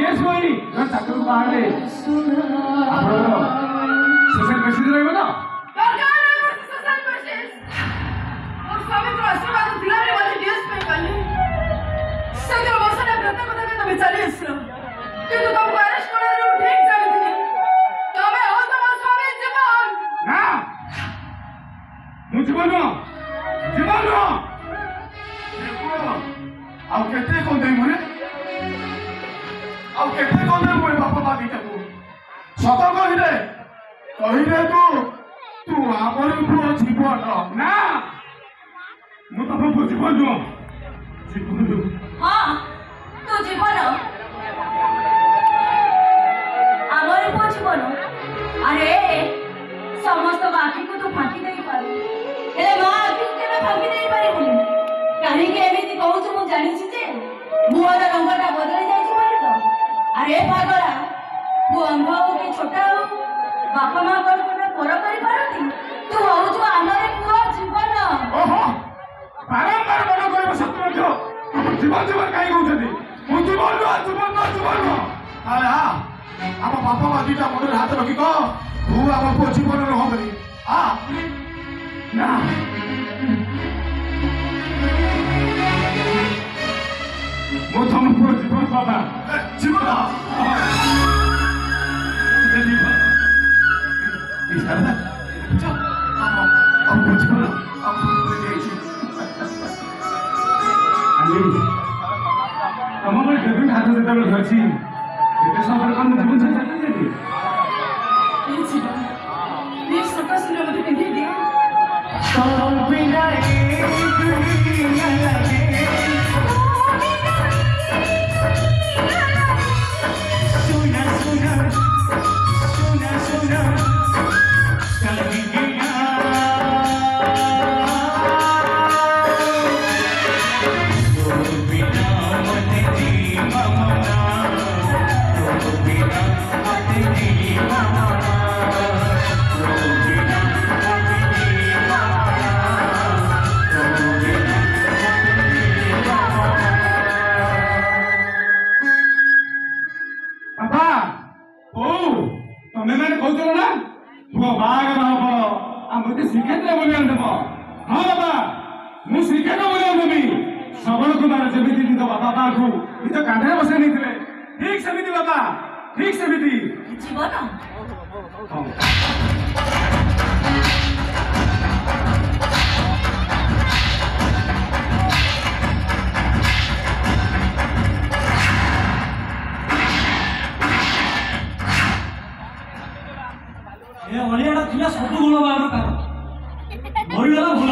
Case होई चाकर बाहर सोशल मैसेज रहइबो ना सोशल मैसेज और स्वामी तो आशीर्वाद दिला रे वाली केस पे कल सगळ वसना प्रत्येक पदके तुम्ही चाली असलो কিন্তু তুমি अरेस्ट করার ঠিক জানি তবে ও তোমার স্বামী জীবন না মু জীবন ଆଉ କେତେ କନ୍ଦେ ମୁରେ ଆଉ କେତେ କନ୍ଦେ ମୁରେ ବାପା ମା ଦିଟାକୁ ସତ କହିଲେ ତୁ ଆମରି ପୁଅ ଜୀବନ ନା ମୁଁ ତମ ପୁଅ ଜୀବନ ନୁହଁ ହଁ ତୁ ଜୀବନ ଆମରି ପୁଅ ଜୀବନ ଆରେ ସମସ୍ତ ଆଖିକୁ ତୁ ଫାଙ୍କି ଦେଇପାରୁ ହେଲେ ମା ଆଖିକୁ କେବେ ଫାଙ୍କି ଦେଇପାରିବୁନି କାହିଁକି ଏମିତି କହୁଛୁ ମୁଁ ଜାଣିଛି ଯେ ମୁହଁର ରଙ୍ଗଟା ବଦଳି ଯାଇଛି ବୋଲି ତ ଆରେ ପାଗଳା ପୁଅ ହଉ କି ଛୋଟ ହଉ ବାପା ମା କଣ ପର କରିପାରନ୍ତି ତୁ ହଉଛୁ ଆମର ପୁଅ ଜୀବନ ଓହୋ ବାରମ୍ବାର ମନ କରିବ ସତ୍ୟ ମଧ୍ୟ ଜୀବନ କାହିଁ କହୁଛନ୍ତି ମୁଁ ଜୀବନ ନୁହଁ ତାହେଲେ ଆମ ବାପା ମା ଦିଟା ମନରେ ହାତ ରଖି କହ ତୁ ଆମ ପୁଅ ଜୀବନ ନୁହଁ ବୋଲି ନା ମୁଁ ତମ ପୁଅ ଜୀବନ ବାବା ଜୀବନ ତମ ଡେବିଟ୍ ହାତ ଯେତେବେଳେ ଧରିଛି ଏତେ ସମୟରେ କଣ ମୁଁ ଜୀବନ ଚାଲିଛି श्रीक्षेत्र बोलिया देव हाँ बाबा मु श्रीक्षेत्र बोलिया देवी सबल कुमार जमी निज बाबा को निज कांधे बसाई नहीं ठीक सेमिति बाबा ठीक सेमिति जीवन अलियाटा थिला सब गुण बाहर कारण मरीगला भल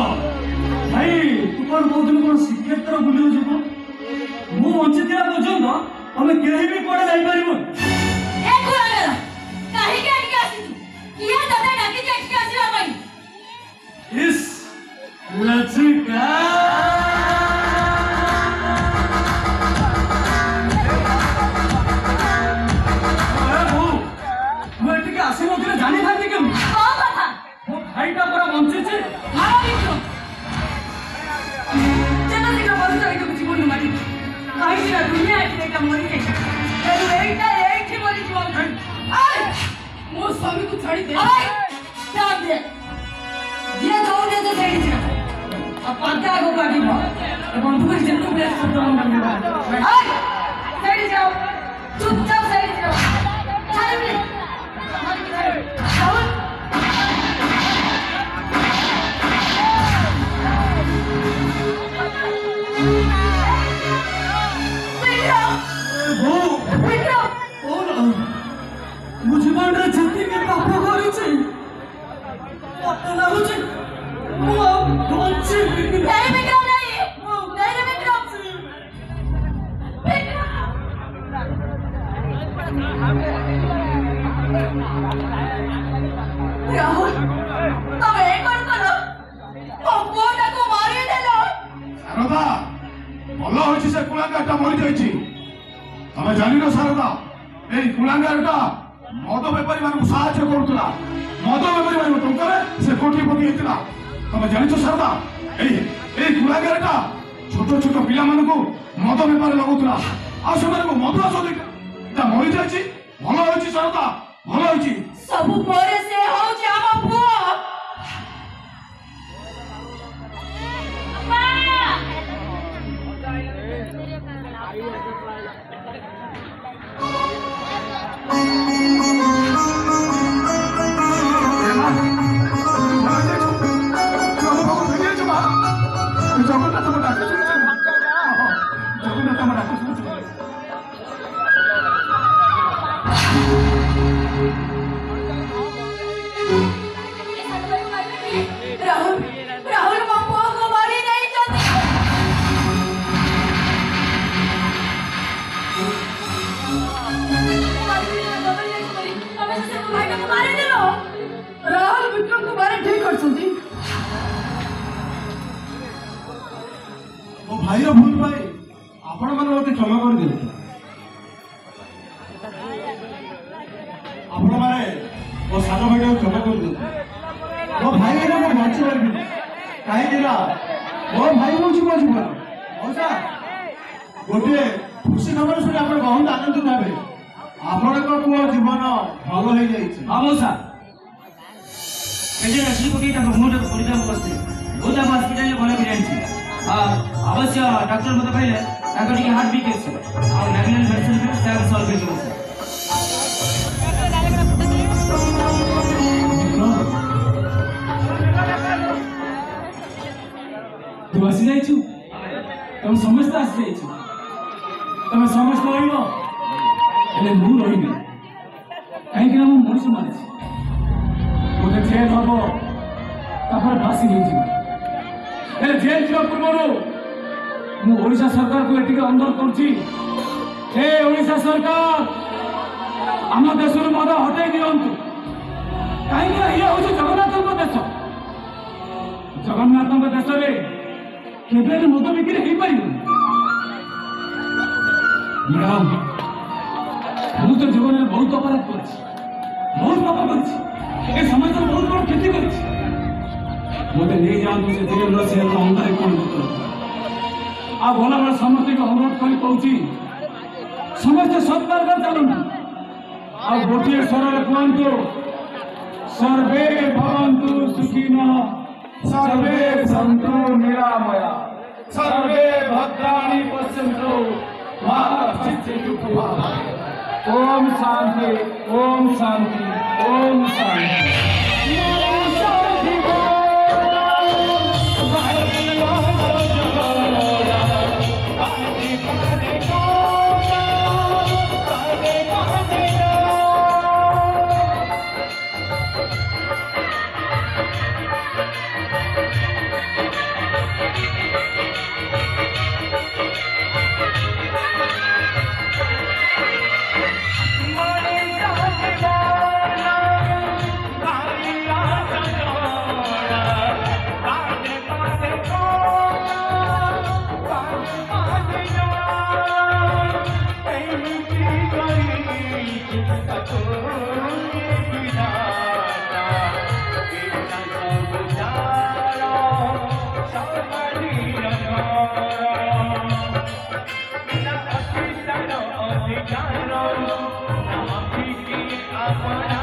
भाई तू कौन कहूँ कौन श्रीक्षेत्र बुले जीव मु बंची पर्यंत तुम कहीं भी कौन जापर आसी ना जानी था कि मो भाईटा पूरा बंची जीवन मारी कहीं दुनिया मरी मो स्वामी को छाड़ी दे ये दौड़े तो छाड़ी दे अब पक्का को काटी बो बंधु के जन्म में शब्द मन छाड़ी जाओ चुपचाप छाड़ी जाओ छाड़ी दे मुझे मानना जितनी भी पापा करी थी पता ना मुझे वो बच्चे नहीं बिगड़ा नहीं बिगड़ा राहुल तब एक बार करो वो को मारी देलो शारदा भल होछि से कुलांगाटा मरि जाइछि तमे जानि न शारदा ए कुलांगाटा मद बेपारी मानक साहाय्य करुला मद बेपारी मानक टंकारे से कोटीपति हेतिला तमे जानिछ शारदा ए कुलांगाटा छोट छोट पिला मानक मद बेपार लगुला आ से मानक मद आस ता କିନ୍ତୁ ଘରେ ଠିକ କରିଛନ୍ତି। ମୋ ଭାଇର ଭୁଲ ପାଇଁ ଆପଣମାନେ ମୋତେ କ୍ଷମା କରିଦିଅନ୍ତୁ। ଆପଣମାନେ ମୋ ସାନ ଭାଇଟାକୁ କ୍ଷମା କରିଦିଅନ୍ତୁ। ମୋ ଭାଇ ହେଲେ ମୁଁ ବଞ୍ଚି ପାରିବିନି, କାହିଁକି ନା ମୋ ଭାଇ ହେଉଛି ମୋ ଜୀବନ। ମଉସା, ଗୋଟିଏ ଖୁସି ଖବର ଶୁଣି ଆପଣ ବହୁତ ଆନନ୍ଦିତ ହେବେ। ଆପଣଙ୍କ ପୁଅ ଜୀବନ ଭଲ ହେଇଯାଇଛି। ମଉସା କେजे ଆସିକି ପକେଇ ତାଙ୍କ ମୁହଁଟାକୁ ପଡ଼ିଯାକୁ ବସିଥିଲେ। ବହୁତ ଆମ ହସ୍ପିଟାଲରେ ଭଲ କରି ଆଣିଛି। ଅବଶ୍ୟ ଡାକ୍ତର ମୋତେ କହିଲେ ତାଙ୍କ ଟିକେ ହାର୍ଟ ୱିକ୍ ଅଛି, ଆଉ ନ୍ୟାସନାଲ ମେଡିସିନ ବି ତାକୁ ସଲ୍ଭ ହେଇଯିବ। ତୁ ଆସିଯାଇଛୁ, ତମେ ସମସ୍ତେ ଆସିଯାଇଛୁ, ତମେ ସମସ୍ତେ ରହିବ, ହେଲେ ମୁଁ ରହିବି। କାହିଁକିନା ମୁଁ ମଣିଷ ମାରିଛି। ଗୋଟେ ଜେଲ୍ ହବ, ତାପରେ ଫାଶୀ ହେଇଯିବ। ହେଲେ ଜେଲ୍ ଯିବା ପୂର୍ବରୁ ମୁଁ ଓଡ଼ିଶା ସରକାରକୁ ଏତିକି ଅନୁରୋଧ କରୁଛି, ହେ ଓଡ଼ିଶା ସରକାର, ଆମ ଦେଶରୁ ମଦ ହଟେଇ ଦିଅନ୍ତୁ। କାହିଁକିନା ଇଏ ହେଉଛି ଜଗନ୍ନାଥଙ୍କ ଦେଶ। ଜଗନ୍ନାଥଙ୍କ ଦେଶରେ କେବେ ବି ମଦ ବିକ୍ରି ହେଇପାରିବନି। ମ୍ୟାଡାମ, ମୁଁ ତ ଜୀବନରେ ବହୁତ ଅପରାଧ କରିଛି, ବହୁତ ପାପ କରିଛି, ଏ ସମାଜର ବହୁତ ବଡ଼ କ୍ଷତି କରିଛି। ମୋତେ ନେଇଯାଆନ୍ତୁ ସେ ଜେଲର ଅନ୍ଧାରେ କଣ ଆଉ ଗଲାବେଳେ ସମସ୍ତଙ୍କୁ ଅନୁରୋଧ କରି କହୁଛି, ସମସ୍ତେ ସତ୍ମାର୍ଗ ଚାଲନ୍ତୁ, ଆଉ ଗୋଟିଏ ସ୍ୱରରେ କୁହନ୍ତୁ, ସର୍ବେ ଭବନ୍ତୁ ସୁଖିନଃ, सर्वे सन्तु निरामया, सर्वे भद्राणि पश्यन्तु मा कश्चित् दुःखभाग्। ओम शांति, ओम शांति, ओम शांति। I